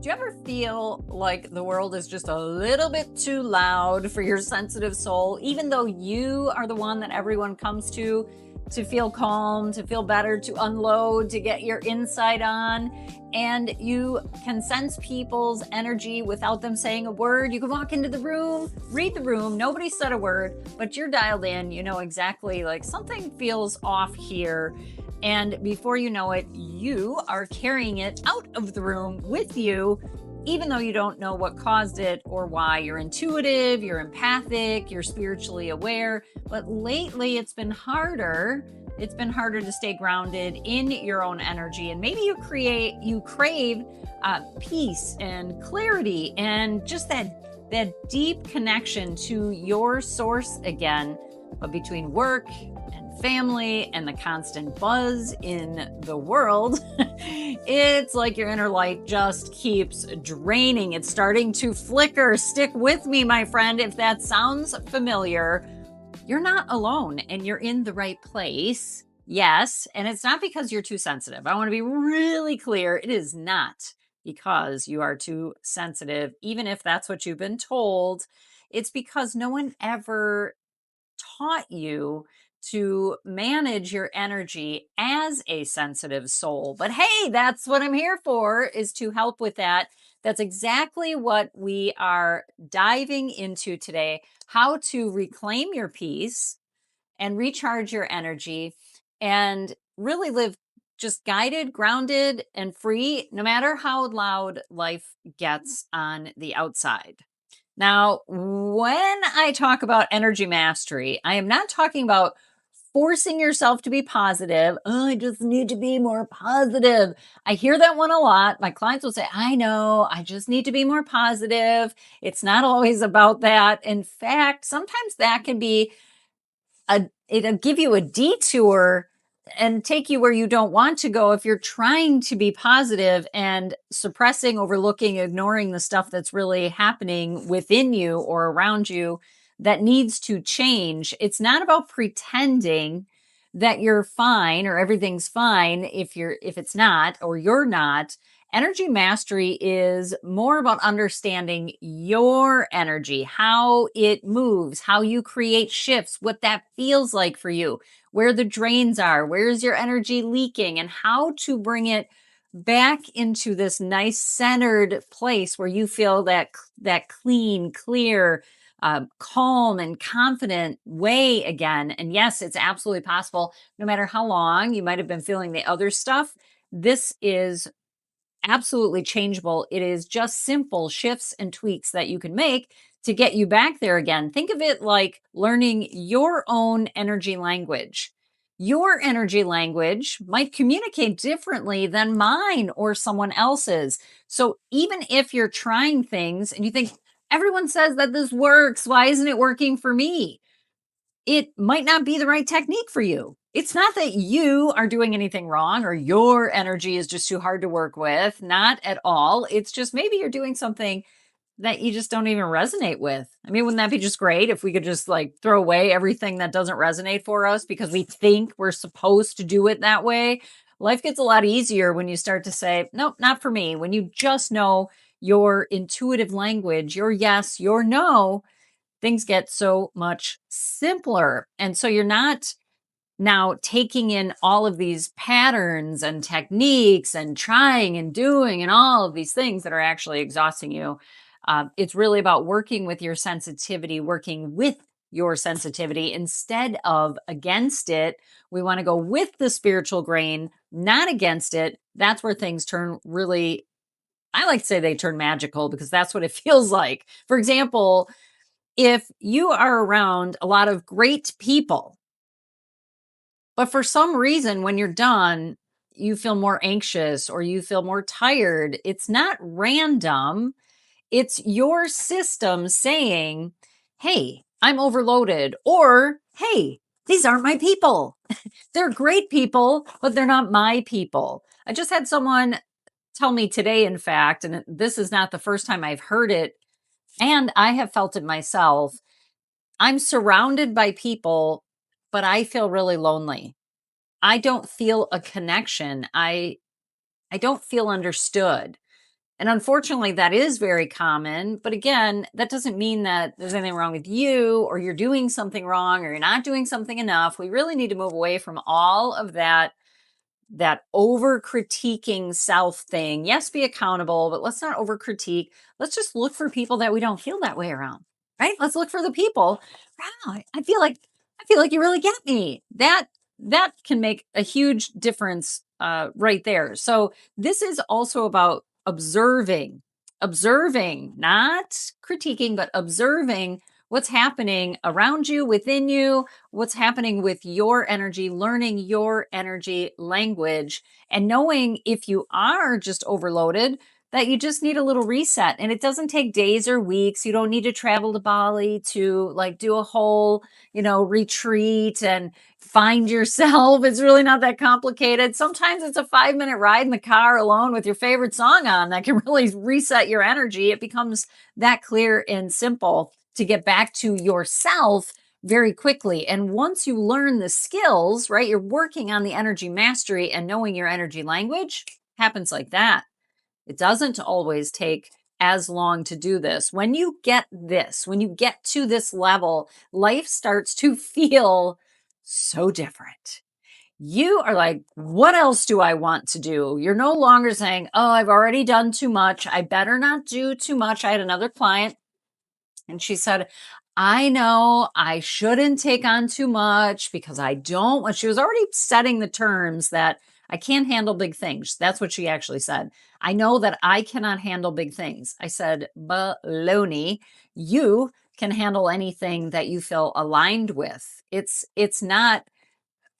Do you ever feel like the world is just a little bit too loud for your sensitive soul, even though you are the one that everyone comes to feel calm, to feel better, to unload, to get your insight on? And you can sense people's energy without them saying a word. You can walk into the room, read the room, nobody said a word, but you're dialed in. You know exactly, like, something feels off here. And before you know it, you are carrying it out of the room with you, even though you don't know what caused it or why. You're intuitive, you're empathic, you're spiritually aware. But lately, it's been harder. It's been harder to stay grounded in your own energy. And maybe you crave peace and clarity and just that deep connection to your source again. But between work and family and the constant buzz in the world, it's like your inner light just keeps draining. It's starting to flicker. Stick with me, my friend. If that sounds familiar, you're not alone and you're in the right place. Yes. And it's not because you're too sensitive. I want to be really clear. It is not because you are too sensitive, even if that's what you've been told. It's because no one ever taught you to manage your energy as a sensitive soul. But hey, that's what I'm here for, is to help with that. That's exactly what we are diving into today: how to reclaim your peace and recharge your energy and really live just guided, grounded, and free, no matter how loud life gets on the outside. Now, when I talk about energy mastery, I am not talking about forcing yourself to be positive. Oh, I just need to be more positive. I hear that one a lot. My clients will say, I know, I just need to be more positive. It's not always about that. In fact, sometimes that can be it'll give you a detour and take you where you don't want to go if you're trying to be positive and suppressing, overlooking, ignoring the stuff that's really happening within you or around you that needs to change. It's not about pretending that you're fine or everything's fine if it's not, or you're not. Energy mastery is more about understanding your energy, how it moves, how you create shifts, what that feels like for you, where the drains are, where's your energy leaking, and how to bring it back into this nice centered place where you feel that clean, clear, calm and confident way again. And yes, it's absolutely possible. No matter how long you might have been feeling the other stuff, this is absolutely changeable. It is just simple shifts and tweaks that you can make to get you back there again. Think of it like learning your own energy language. Your energy language might communicate differently than mine or someone else's. So even if you're trying things and you think, everyone says that this works, why isn't it working for me? It might not be the right technique for you. It's not that you are doing anything wrong or your energy is just too hard to work with. Not at all. It's just maybe you're doing something that you just don't even resonate with. I mean, wouldn't that be just great if we could just like throw away everything that doesn't resonate for us because we think we're supposed to do it that way? Life gets a lot easier when you start to say, nope, not for me. When you just know your intuitive language, your yes, your no, things get so much simpler. And so you're not now taking in all of these patterns and techniques and trying and doing and all of these things that are actually exhausting you. It's really about working with your sensitivity, working with your sensitivity instead of against it. We want to go with the spiritual grain, not against it. That's where things turn really, I like to say they turn magical, because that's what it feels like. For example, if you are around a lot of great people, but for some reason, when you're done, you feel more anxious or you feel more tired, it's not random. It's your system saying, hey, I'm overloaded, or hey, these aren't my people. They're great people, but they're not my people. I just had someone tell me today, in fact, and this is not the first time I've heard it, and I have felt it myself. I'm surrounded by people, but I feel really lonely. I don't feel a connection. I don't feel understood. And unfortunately, that is very common. But again, that doesn't mean that there's anything wrong with you or you're doing something wrong or you're not doing something enough. We really need to move away from all of that over critiquing self thing. Yes, be accountable, but let's not over critique. Let's just look for people that we don't feel that way around, right? Let's look for the people. Wow, I feel like you really get me. That can make a huge difference right there. So this is also about observing, not critiquing, but observing what's happening around you, within you, what's happening with your energy, learning your energy language, and knowing if you are just overloaded, that you just need a little reset. And it doesn't take days or weeks. You don't need to travel to Bali to like do a whole, retreat and find yourself. It's really not that complicated. Sometimes it's a 5-minute ride in the car alone with your favorite song on that can really reset your energy. It becomes that clear and simple to get back to yourself very quickly. And once you learn the skills, right, you're working on the energy mastery and knowing your energy language happens like that. It doesn't always take as long to do this. When you get to this level, life starts to feel so different. You are like, what else do I want to do? You're no longer saying, oh, I've already done too much. I better not do too much. I had another client and she said, I know I shouldn't take on too much because I don't want, she was already setting the terms that I can't handle big things. That's what she actually said. I know that I cannot handle big things. I said, baloney, you can handle anything that you feel aligned with. It's not,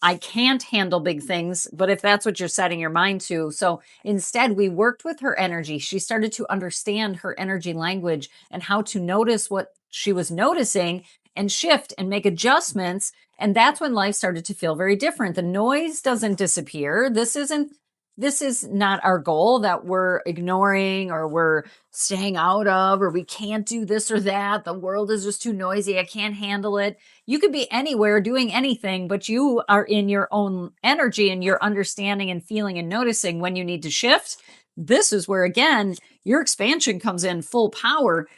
I can't handle big things, but if that's what you're setting your mind to. So instead, we worked with her energy. She started to understand her energy language and how to notice what she was noticing and shift and make adjustments. And that's when life started to feel very different. The noise doesn't disappear. This is not our goal that we're ignoring or we're staying out of, or we can't do this or that. The world is just too noisy. I can't handle it. You could be anywhere doing anything, but you are in your own energy and you're understanding and feeling and noticing when you need to shift. This is where, again, your expansion comes in full power.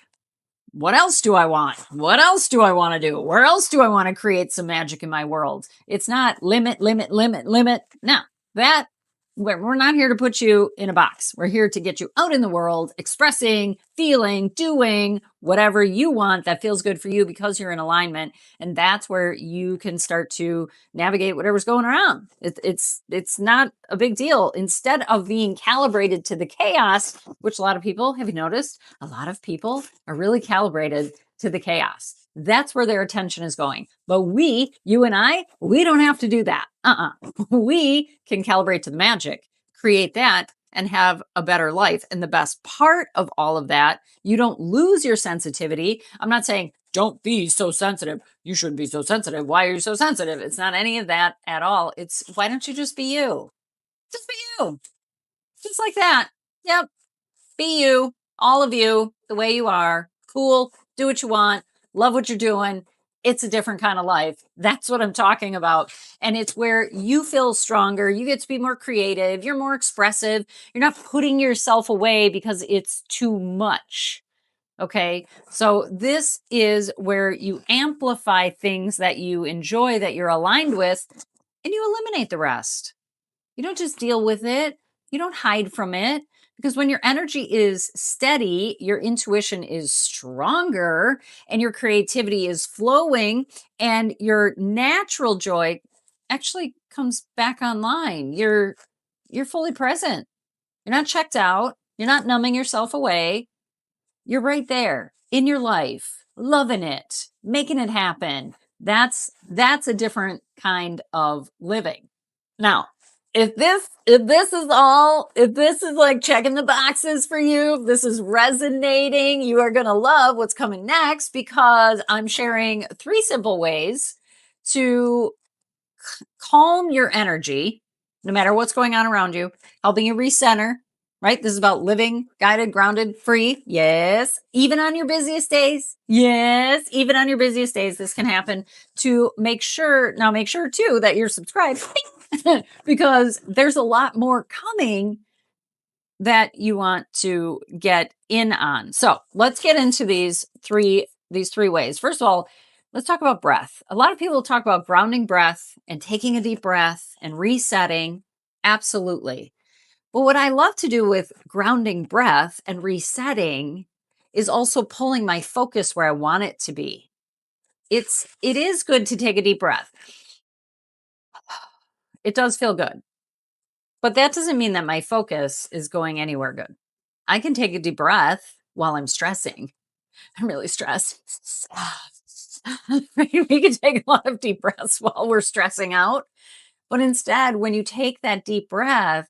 What else do I want? What else do I want to do? Where else do I want to create some magic in my world? It's not limit, limit, limit, limit. No, that we're not here to put you in a box. We're here to get you out in the world, expressing, feeling, doing whatever you want that feels good for you because you're in alignment. And that's where you can start to navigate whatever's going around. It's not a big deal. Instead of being calibrated to the chaos, which a lot of people, have you noticed? A lot of people are really calibrated to the chaos. That's where their attention is going. But you and I, we don't have to do that. We can calibrate to the magic, create that, and have a better life. And the best part of all of that, you don't lose your sensitivity. I'm not saying don't be so sensitive. You shouldn't be so sensitive. Why are you so sensitive? It's not any of that at all. It's why don't you just be you? Just be you. Just like that. Yep. Be you, all of you, the way you are. Cool. Do what you want. Love what you're doing. It's a different kind of life. That's what I'm talking about. And it's where you feel stronger. You get to be more creative. You're more expressive. You're not putting yourself away because it's too much. Okay. So this is where you amplify things that you enjoy, that you're aligned with, and you eliminate the rest. You don't just deal with it. You don't hide from it. Because when your energy is steady, your intuition is stronger and your creativity is flowing and your natural joy actually comes back online. You're fully present. You're not checked out. You're not numbing yourself away. You're right there in your life, loving it, making it happen. That's a different kind of living. Now, if this is like checking the boxes for you, if this is resonating, you are going to love what's coming next because I'm sharing 3 simple ways to calm your energy, no matter what's going on around you, helping you recenter, right? This is about living guided, grounded, free. Yes. Even on your busiest days. Yes. Even on your busiest days, this can happen to make sure too that you're subscribed because there's a lot more coming that you want to get in on. So let's get into these three ways. First of all, let's talk about breath. A lot of people talk about grounding breath and taking a deep breath and resetting. Absolutely. But what I love to do with grounding breath and resetting is also pulling my focus where I want it to be. It is good to take a deep breath. It does feel good. But that doesn't mean that my focus is going anywhere good. I can take a deep breath while I'm stressing. I'm really stressed. We can take a lot of deep breaths while we're stressing out. But instead, when you take that deep breath,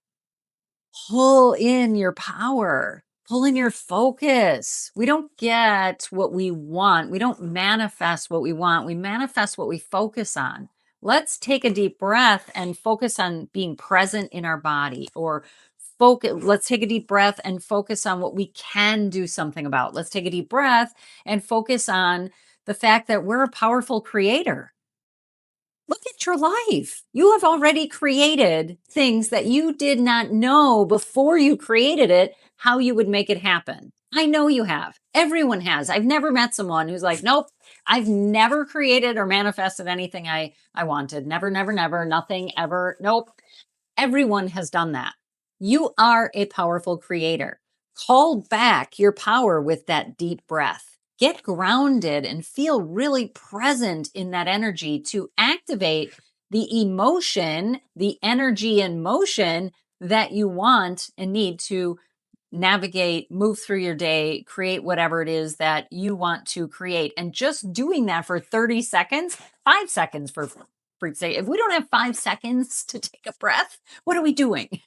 pull in your power, pull in your focus. We don't get what we want. We don't manifest what we want. We manifest what we focus on. Let's take a deep breath and focus on being present in our body, or focus. Let's take a deep breath and focus on what we can do something about. Let's take a deep breath and focus on the fact that we're a powerful creator. Look at your life. You have already created things that you did not know before you created it, how you would make it happen. I know you have. Everyone has. I've never met someone who's like, nope, I've never created or manifested anything I wanted. Never, never, never, nothing ever. Nope. Everyone has done that. You are a powerful creator. Call back your power with that deep breath. Get grounded and feel really present in that energy to activate the emotion, the energy and motion that you want and need to navigate, move through your day, create whatever it is that you want to create. And just doing that for 30 seconds, 5 seconds for freak's sake. If we don't have 5 seconds to take a breath, what are we doing?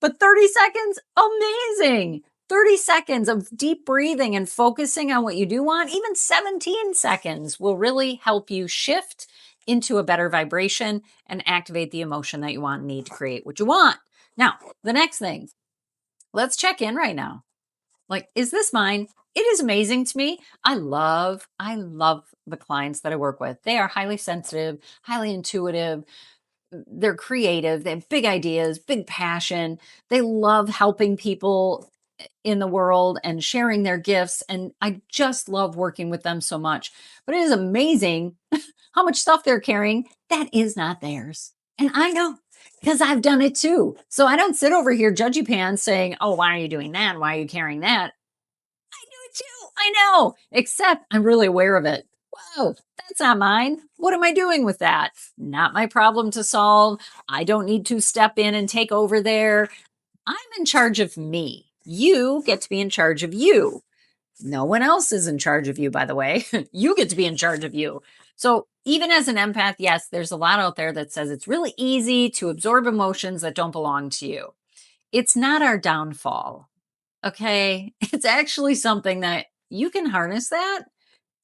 But 30 seconds, amazing. 30 seconds of deep breathing and focusing on what you do want, even 17 seconds will really help you shift into a better vibration and activate the emotion that you want and need to create what you want. Now, the next thing, let's check in right now. Like, is this mine? It is amazing to me. I love the clients that I work with. They are highly sensitive, highly intuitive. They're creative. They have big ideas, big passion. They love helping people in the world and sharing their gifts. And I just love working with them so much. But it is amazing how much stuff they're carrying that is not theirs. And I know because I've done it too. So I don't sit over here judgy pants saying, oh, why are you doing that? Why are you carrying that? I do it too. I know. Except I'm really aware of it. Whoa, that's not mine. What am I doing with that? Not my problem to solve. I don't need to step in and take over there. I'm in charge of me. You get to be in charge of you. No one else is in charge of you, by the way. You get to be in charge of you. So, even as an empath, yes, there's a lot out there that says it's really easy to absorb emotions that don't belong to you. It's not our downfall. Okay. It's actually something that you can harness that.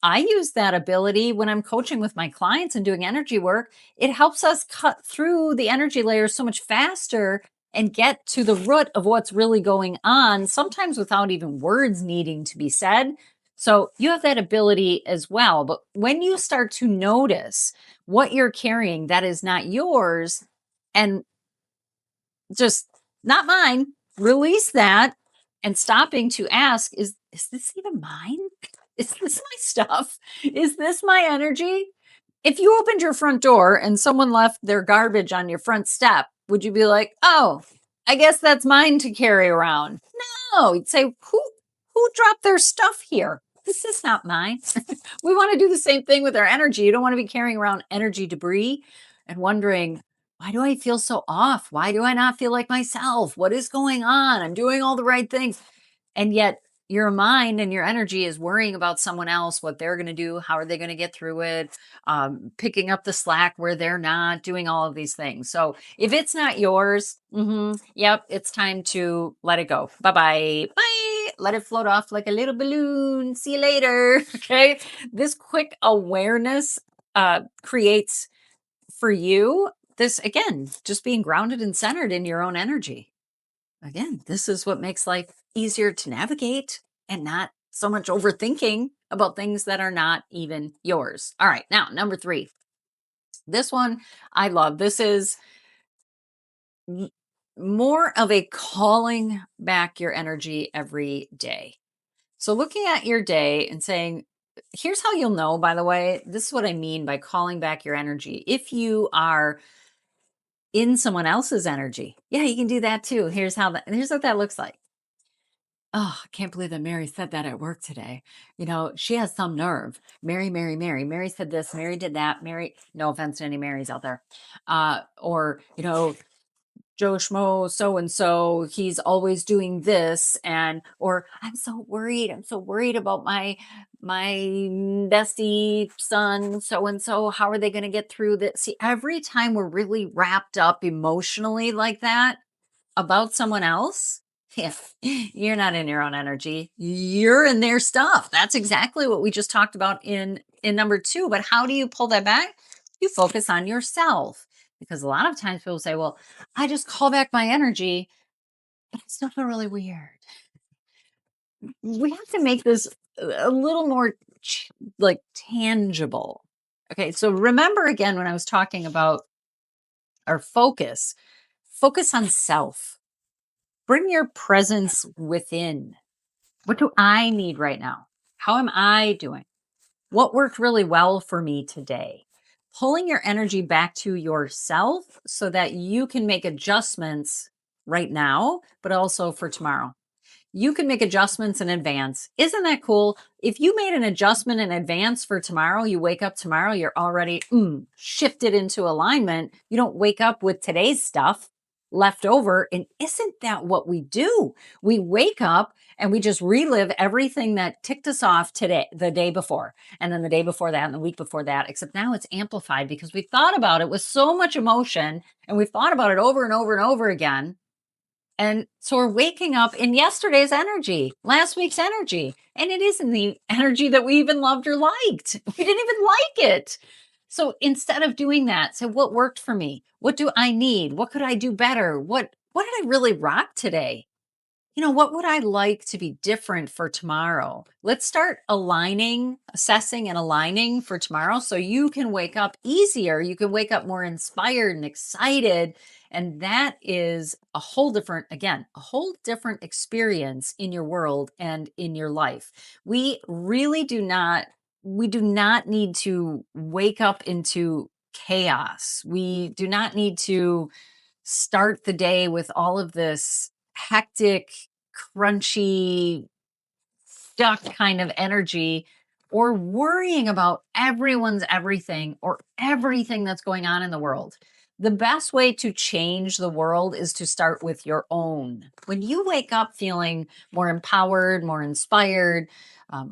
I use that ability when I'm coaching with my clients and doing energy work. It helps us cut through the energy layers so much faster and get to the root of what's really going on, sometimes without even words needing to be said. So you have that ability as well. But when you start to notice what you're carrying that is not yours and just not mine, release that and stopping to ask, is this even mine? Is this my stuff? Is this my energy? If you opened your front door and someone left their garbage on your front step, would you be like, oh, I guess that's mine to carry around? No, you'd say, who dropped their stuff here? This is not mine. We want to do the same thing with our energy. You don't want to be carrying around energy debris and wondering, why do I feel so off? Why do I not feel like myself? What is going on? I'm doing all the right things. And yet your mind and your energy is worrying about someone else, what they're going to do, how are they going to get through it, picking up the slack where they're not, doing all of these things. So if it's not yours, yep, it's time to let it go. Bye-bye. Bye. Let it float off like a little balloon. See you later. Okay. This quick awareness creates for you this, again, just being grounded and centered in your own energy. Again, this is what makes life easier to navigate and not so much overthinking about things that are not even yours. All right, now number 3. This one I love. This is more of a calling back your energy every day. So looking at your day and saying, here's how you'll know, by the way, this is what I mean by calling back your energy. If you are in someone else's energy, yeah, you can do that too. Here's what that looks like. Oh, I can't believe that Mary said that at work today. She has some nerve. Mary, Mary, Mary. Mary said this, Mary did that. Mary, no offense to any Marys out there. Or, Joe Schmo, so and so, he's always doing this, or I'm so worried about my bestie son, so and so. How are they going to get through this? See, every time we're really wrapped up emotionally like that about someone else, yeah, you're not in your own energy. You're in their stuff. That's exactly what we just talked about in number 2. But how do you pull that back? You focus on yourself. Because a lot of times people say, well, I just call back my energy, but I still feel really weird. We have to make this a little more like tangible. Okay, so remember again when I was talking about our focus on self. Bring your presence within. What do I need right now? How am I doing? What worked really well for me today? Pulling your energy back to yourself so that you can make adjustments right now, but also for tomorrow. You can make adjustments in advance. Isn't that cool? If you made an adjustment in advance for tomorrow, you wake up tomorrow, you're already shifted into alignment. You don't wake up with today's stuff left over. And isn't that what we do? We wake up and we just relive everything that ticked us off today, the day before, and then the day before that, and the week before that, except now it's amplified because we thought about it with so much emotion and we've thought about it over and over and over again. And so we're waking up in yesterday's energy, last week's energy, and it isn't the energy that we even loved or liked. We didn't even like it. So instead of doing that, say, what worked for me? What do I need? What could I do better? What did I really rock today? What would I like to be different for tomorrow? Let's start assessing and aligning for tomorrow so you can wake up easier. You can wake up more inspired and excited. And that is a whole different experience in your world and in your life. We really do not need to wake up into chaos. We do not need to start the day with all of this hectic, crunchy, stuck kind of energy, or worrying about everyone's everything or everything that's going on in the world. The best way to change the world is to start with your own. When you wake up feeling more empowered, more inspired,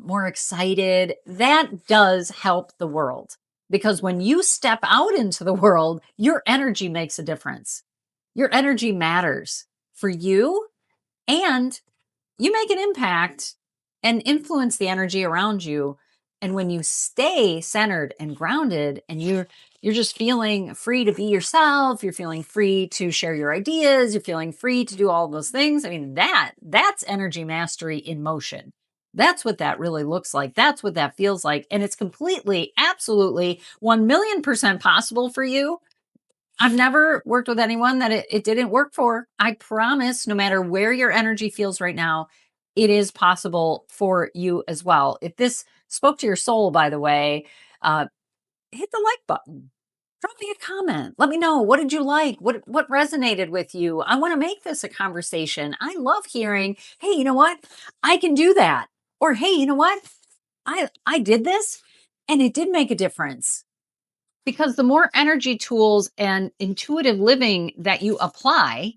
more excited, that does help the world. Because when you step out into the world, your energy makes a difference. Your energy matters for you, and you make an impact and influence the energy around you. And when you stay centered and grounded and you're just feeling free to be yourself, you're feeling free to share your ideas, you're feeling free to do all those things. I mean, that's energy mastery in motion. That's what that really looks like. That's what that feels like. And it's completely, absolutely 1,000,000% possible for you. I've never worked with anyone that it didn't work for. I promise, no matter where your energy feels right now, it is possible for you as well. If this spoke to your soul, by the way, hit the like button. Drop me a comment. Let me know, what did you like? What resonated with you? I want to make this a conversation. I love hearing, hey, you know what? I can do that. Or hey, you know what? I did this and it did make a difference. Because the more energy tools and intuitive living that you apply,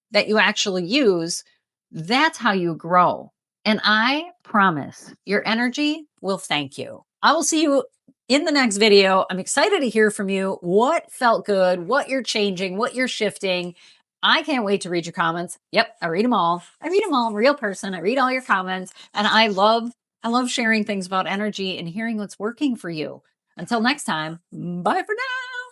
that you actually use, that's how you grow. And I promise your energy will thank you. I will see you in the next video. I'm excited to hear from you. What felt good, what you're changing, what you're shifting. I can't wait to read your comments. Yep, I read them all. I read them all. I'm a real person. I read all your comments. And I love sharing things about energy and hearing what's working for you. Until next time, bye for now.